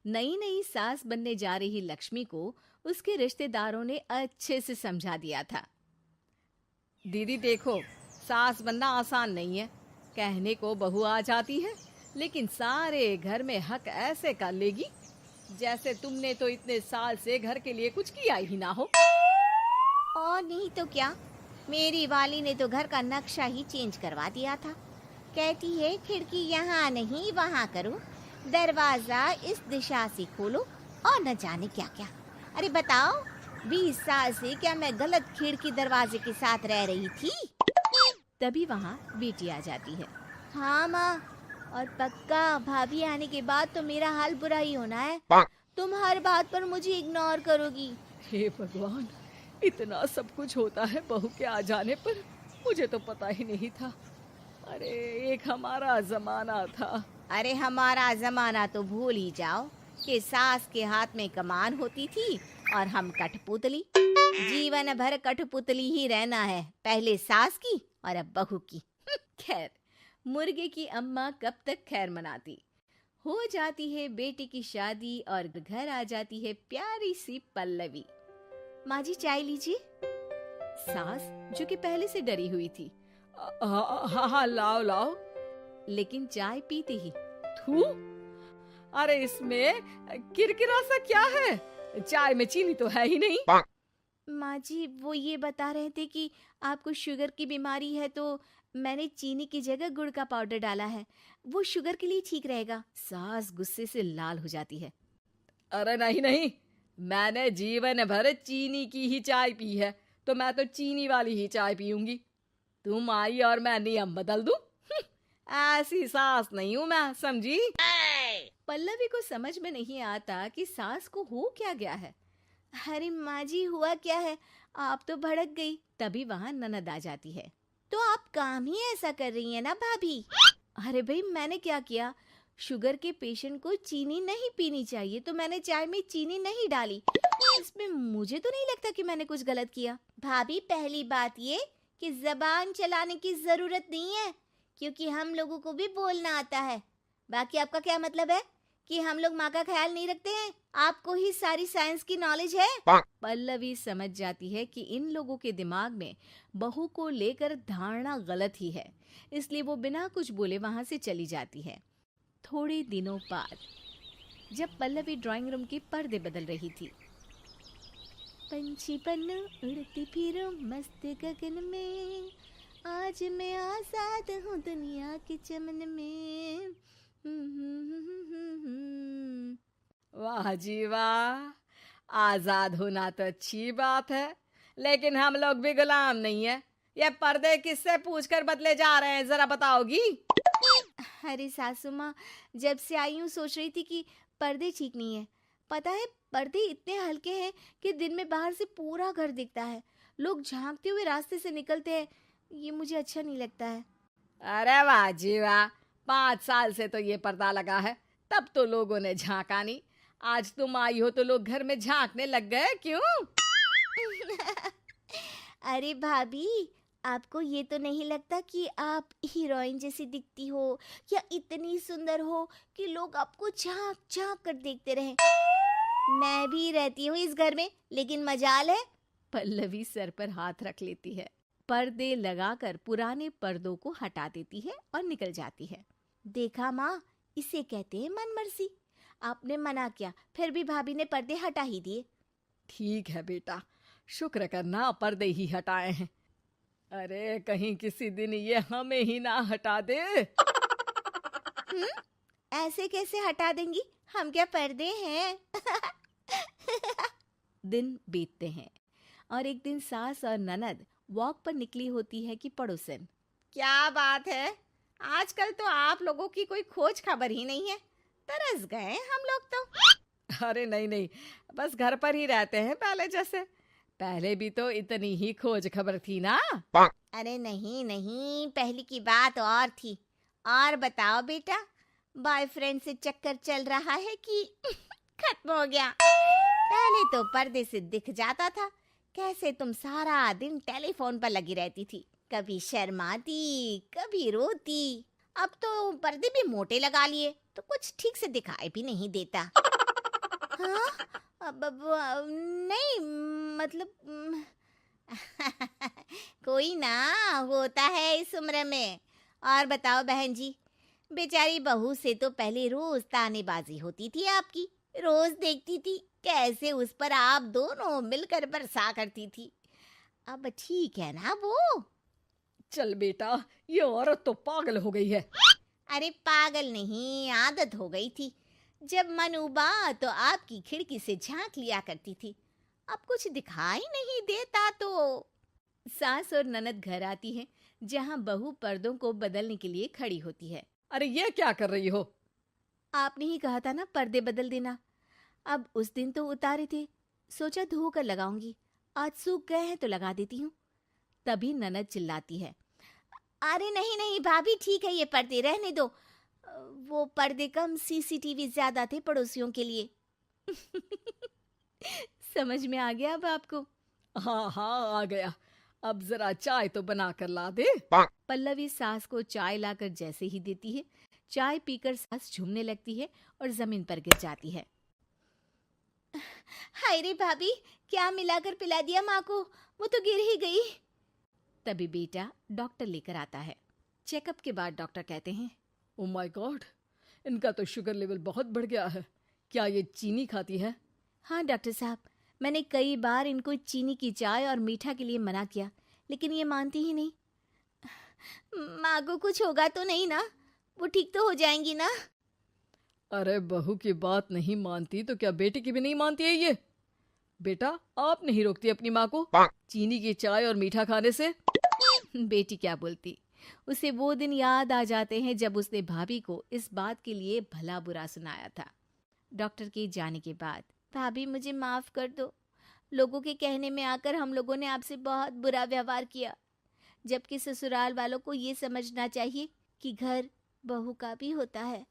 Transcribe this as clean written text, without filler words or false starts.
नई नई सास बनने जा रही लक्ष्मी को उसके रिश्तेदारों ने अच्छे से समझा दिया था। दीदी देखो, सास बनना आसान नहीं है। कहने को बहू आ जाती है, लेकिन सारे घर में हक ऐसे कर लेगी जैसे तुमने तो इतने साल से घर के लिए कुछ किया ही ना हो। और नहीं तो क्या, मेरी वाली ने तो घर का नक्शा ही चेंज करवा दिया था। कहती है खिड़की यहाँ नहीं वहाँ करो, दरवाजा इस दिशा से खोलो और न जाने क्या क्या। अरे बताओ, 20 साल से क्या मैं गलत खिड़की दरवाजे के साथ रह रही थी? तभी वहां बेटी आ जाती है। हाँ माँ, और पक्का भाभी आने के बाद तो मेरा हाल बुरा ही होना है। तुम हर बात पर मुझे इग्नोर करोगी। हे भगवान, इतना सब कुछ होता है बहू के आ जाने पर, मुझे तो पता ही नहीं था। अरे एक हमारा जमाना था। अरे हमारा जमाना तो भूल ही जाओ कि सास के हाथ में कमान होती थी और हम कठपुतली। जीवन भर कठपुतली ही रहना है, पहले सास की और अब बहू की। खैर, मुर्गे की अम्मा कब तक खैर मनाती। हो जाती है बेटी की शादी और घर आ जाती है प्यारी सी पल्लवी। माँ जी चाय लीजिए। सास जो कि पहले से डरी हुई थी, हाँ लाओ लाओ। लेकिन चाय पीते ही थू, अरे इसमें किरकिरा सा क्या है? चाय में चीनी तो है ही नहीं। माँ जी वो ये बता रहे थे कि आपको शुगर की बीमारी है, तो मैंने चीनी की जगह गुड़ का पाउडर डाला है, वो शुगर के लिए ठीक रहेगा। सास गुस्से से लाल हो जाती है। अरे नहीं नहीं, मैंने जीवन भर चीनी की ही चाय पी है, तो मैं तो चीनी वाली ही चाय पीऊंगी। तुम आई और मैं नियम बदल दूं? ऐसी सास नहीं हूं मैं, समझी? पल्लवी को समझ में नहीं आता कि सास को हो क्या गया है। अरे माँ जी हुआ क्या है, आप तो भड़क गई। तभी वहां ननद आ जाती है। तो आप काम ही ऐसा कर रही हैं ना भाभी? अरे भाई मैंने क्या किया? शुगर के पेशेंट को चीनी नहीं पीनी चाहिए, तो मैंने चाय में चीनी नहीं डाली। इसमें मुझे तो नहीं लगता कि मैंने कुछ गलत किया। भाभी पहली बात ये कि जबान चलाने की जरूरत नहीं है, क्योंकि हम लोगों को भी बोलना आता है। बाकी आपका क्या मतलब है कि हम लोग माँ का ख्याल नहीं रखते हैं? आपको ही सारी साइंस की नॉलेज है। पल्लवी समझ जाती है कि इन लोगों के दिमाग में बहू को लेकर धारणा गलत ही है, इसलिए वो बिना कुछ बोले वहां से चली जाती है। थोड़े दिनों बाद जब पल्लवी ड्राइंग रूम के पर्दे बदल रही थी, पंछी बन उड़ती फिरूं मस्त गगन में, आज मैं आजाद हूँ दुनिया के चमन में। वाह जी वाह, आजाद होना तो अच्छी बात है, लेकिन हम लोग भी गुलाम नहीं है। ये पर्दे किससे पूछकर बदले जा रहे हैं, जरा बताओगी? अरे सासू माँ, जब से आई हूँ सोच रही थी कि पर्दे ठीक नहीं है। पता है, पर्दे इतने हल्के हैं कि दिन में बाहर से पूरा घर दिखता है। लोग झांकते हुए रास्ते से निकलते हैं, ये मुझे अच्छा नहीं लगता है। अरे वाह जी वाह, 5 साल से तो ये पर्दा लगा है, तब तो लोगों ने झांका नहीं। आज तुम आई हो तो लोग घर में झांकने लग गए, क्यों? अरे भाभी, आपको ये तो नहीं लगता कि आप हीरोइन जैसी दिखती हो, या इतनी सुंदर हो कि लोग आपको झांक झांक कर देखते रहें? मैं भी रहती हूँ इस घर में, लेकिन मजाल है। पल्लवी सर पर हाथ रख लेती है, पर्दे लगाकर पुराने पर्दों को हटा देती है और निकल जाती है। देखा माँ, इसे कहते हैं मनमर्जी। आपने मना किया, फिर भी भाभी ने पर्दे हटा ही दिए। ठीक है बेटा, शुक्र करना पर्दे ही हटाए हैं। अरे कहीं किसी दिन ये हमें ही ना हटा दे। ऐसे कैसे हटा देंगी, हम क्या पर्दे हैं? दिन बीतते हैं और एक दिन सास और ननद वॉक पर निकली होती है कि पड़ोसन। क्या बात है, आजकल तो आप लोगों की कोई खोज खबर ही नहीं है। तरस गए हम लोग तो। अरे नहीं नहीं, बस घर पर ही रहते हैं पहले जैसे। पहले भी तो इतनी ही खोज खबर थी ना। अरे नहीं नहीं, पहले की बात और थी। और बताओ बेटा, बॉयफ्रेंड से चक्कर चल रहा है कि खत्म हो गया? पहले तो पर्दे से दिख जाता था कैसे तुम सारा दिन टेलीफोन पर लगी रहती थी, कभी शर्माती कभी रोती। अब तो पर्दे भी मोटे लगा लिए तो कुछ ठीक से दिखाई भी नहीं देता। हाँ? नहीं, मतलब कोई ना, होता है इस उम्र में। और बताओ बहन जी, बेचारी बहू से तो पहले रोज तानेबाजी होती थी आपकी। रोज देखती थी कैसे उस पर आप दोनों मिलकर बरसा करती थी। अब ठीक है ना वो? चल बेटा, ये औरत तो पागल हो गई है। अरे पागल नहीं, आदत हो गई थी। जब मन उबा तो आपकी खिड़की से झांक लिया करती थी। अब कुछ दिखाई नहीं देता तो। सास और ननद घर आती हैं, जहां बहू पर्दों को बदलने के लिए खड़ी होती है। अरे ये क्या कर रही हो? आपने ही कहा था ना पर्दे बदल देना। अब उस दिन तो उतारे थे, सोचा धोकर लगाऊंगी, आज सूख गए हैं तो लगा देती हूँ। तभी ननद चिल्लाती है। अरे नहीं नहीं भाभी, ठीक है, ये पर्दे रहने दो। वो पर्दे कम, सीसीटीवी ज्यादा थे पड़ोसियों के लिए। समझ में आ गया अब आपको? हाँ हाँ, आ गया। अब जरा चाय तो बना कर ला दे। पल्लवी सास को चाय लाकर जैसे ही देती है, चाय पीकर सास झूमने लगती है और जमीन पर गिर जाती है। हाय रे भाभी, क्या मिलाकर पिला दिया माँ को, वो तो गिर ही गई। तभी बेटा डॉक्टर लेकर आता है। चेकअप के बाद डॉक्टर कहते हैं, ओ माय गॉड, इनका तो शुगर लेवल बहुत बढ़ गया है। क्या ये चीनी खाती है? हाँ डॉक्टर साहब, मैंने कई बार इनको चीनी की चाय और मीठा के लिए मना किया, लेकिन ये मानती ही नहीं। माँ को कुछ होगा तो नहीं ना? वो ठीक तो हो जाएंगी ना? अरे बहू की बात नहीं मानती तो क्या बेटी की भी नहीं मानती है ये? बेटा, आप नहीं रोकती अपनी माँ को चीनी की चाय और मीठा खाने से? बेटी क्या बोलती, उसे वो दिन याद आ जाते हैं जब उसने भाभी को इस बात के लिए भला बुरा सुनाया था। डॉक्टर के जाने के बाद, भाभी मुझे माफ कर दो। लोगों के कहने में आकर हम लोगों ने आपसे बहुत बुरा व्यवहार किया, जबकि ससुराल वालों को ये समझना चाहिए कि घर बहू का भी होता है।